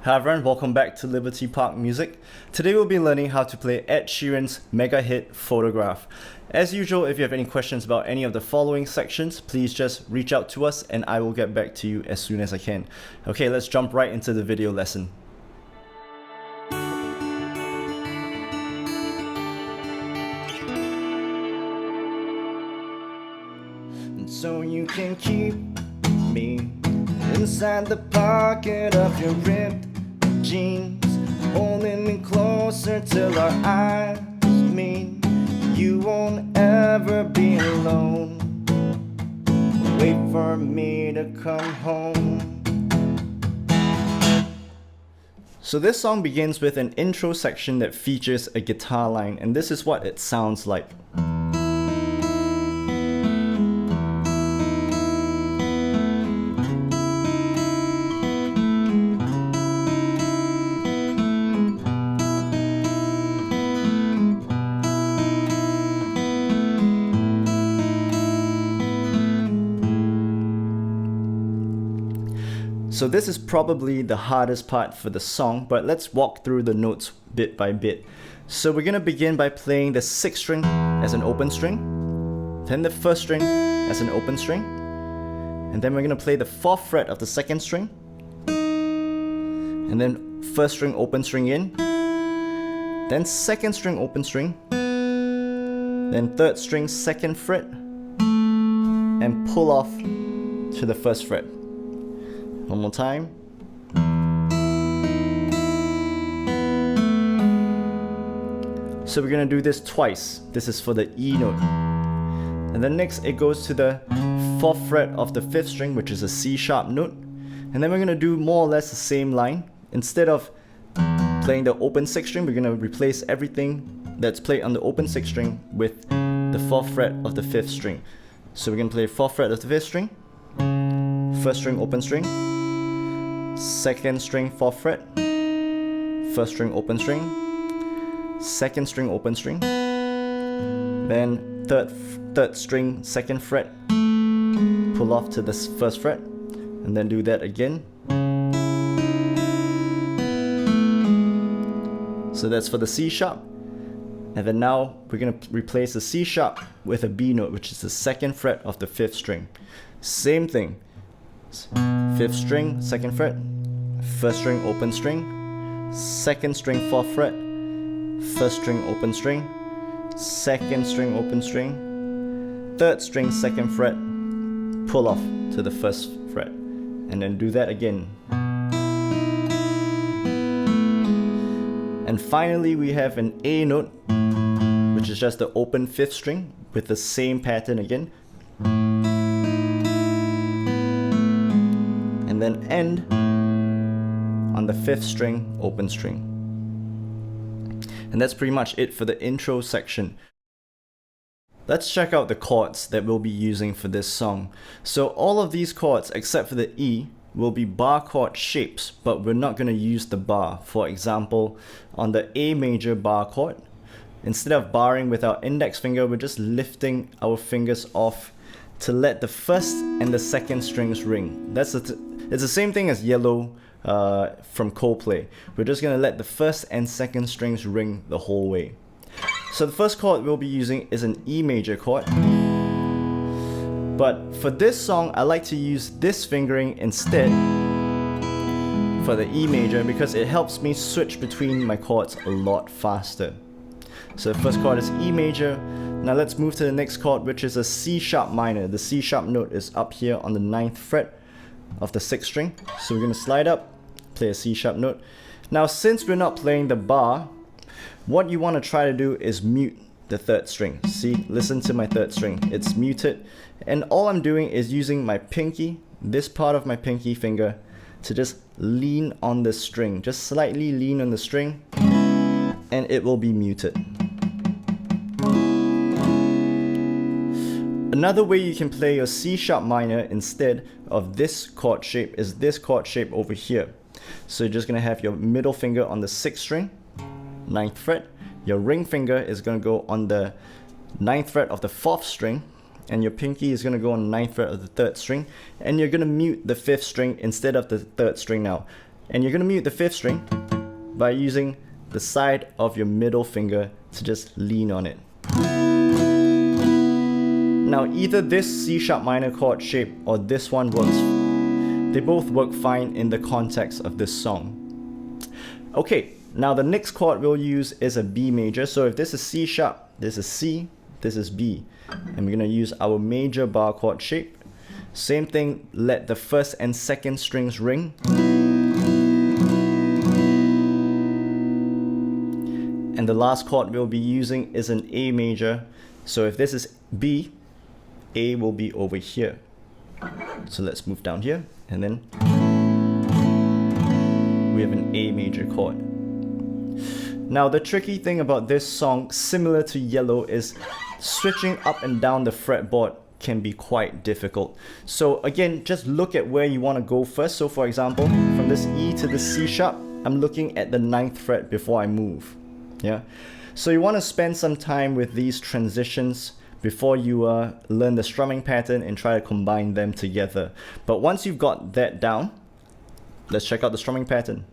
Hi everyone, welcome back to Liberty Park Music. Today we'll be learning how to play Ed Sheeran's mega hit Photograph. As usual, if you have any questions about any of the following sections, please just reach out to us and I will get back to you as soon as I can. Okay, let's jump right into the video lesson. So you can keep me inside the pocket of your ripped jeans, holding me closer till our eyes meet. You won't ever be alone. Wait for me to come home. So this song begins with an intro section that features a guitar line, and this is what it sounds like. So this is probably the hardest part for the song, but let's walk through the notes bit by bit. So we're gonna begin by playing the 6th string as an open string, then the 1st string as an open string, and then we're gonna play the 4th fret of the 2nd string, and then 1st string open string in, then 2nd string open string, then 3rd string 2nd fret, and pull off to the 1st fret. One more time. So we're gonna do this twice. This is for the E note. And then next it goes to the 4th fret of the 5th string, which is a C sharp note. And then we're gonna do more or less the same line. Instead of playing the open 6th string, we're gonna replace everything that's played on the open 6th string with the 4th fret of the 5th string. So we're gonna play 4th fret of the 5th string, 1st string open string, 2nd string 4th fret, 1st string open string, 2nd string open string, then 3rd string 2nd fret, pull off to the 1st fret, and then do that again. So that's for the C sharp. And then now we're going to replace the C sharp with a B note, which is the 2nd fret of the 5th string. Same thing. 5th string, 2nd fret, 1st string open string, 2nd string 4th fret, 1st string open string, 2nd string open string, 3rd string 2nd fret, pull off to the 1st fret, and then do that again. And finally we have an A note, which is just the open 5th string with the same pattern again. And then end on the 5th string open string. And that's pretty much it for the intro section. Let's check out the chords that we'll be using for this song. So all of these chords except for the E will be bar chord shapes, but we're not going to use the bar. For example, on the A major bar chord, instead of barring with our index finger, we're just lifting our fingers off to let the 1st and the 2nd strings ring. It's the same thing as Yellow from Coldplay. We're just going to let the 1st and 2nd strings ring the whole way. So the first chord we'll be using is an E major chord. But for this song, I like to use this fingering instead for the E major because it helps me switch between my chords a lot faster. So the first chord is E major. Now let's move to the next chord, which is a C sharp minor. The C sharp note is up here on the 9th fret of the 6th string. So we're going to slide up, play a C sharp note. Now since we're not playing the bar, what you want to try to do is mute the 3rd string. See, listen to my 3rd string. It's muted. And all I'm doing is using my pinky, this part of my pinky finger, to just lean on the string. Just slightly lean on the string, and it will be muted. Another way you can play your C sharp minor instead of this chord shape is this chord shape over here. So you're just going to have your middle finger on the 6th string, 9th fret. Your ring finger is going to go on the 9th fret of the 4th string, and your pinky is going to go on the 9th fret of the 3rd string, and you're going to mute the 5th string instead of the 3rd string now. And you're gonna mute the 5th string by using the side of your middle finger to just lean on it. Now either this C sharp minor chord shape or this one works. They both work fine in the context of this song. Okay, now the next chord we'll use is a B major. So if this is C sharp, this is C, this is B. And we're gonna use our major bar chord shape. Same thing, let the 1st and 2nd strings ring. And the last chord we'll be using is an A major. So if this is B, A will be over here. So let's move down here, and then we have an A major chord. Now the tricky thing about this song, similar to Yellow, is switching up and down the fretboard can be quite difficult. So again, just look at where you want to go first. So for example, from this E to the C sharp, I'm looking at the 9th fret before I move. Yeah. So you want to spend some time with these transitions before you learn the strumming pattern and try to combine them together. But once you've got that down, let's check out the strumming pattern.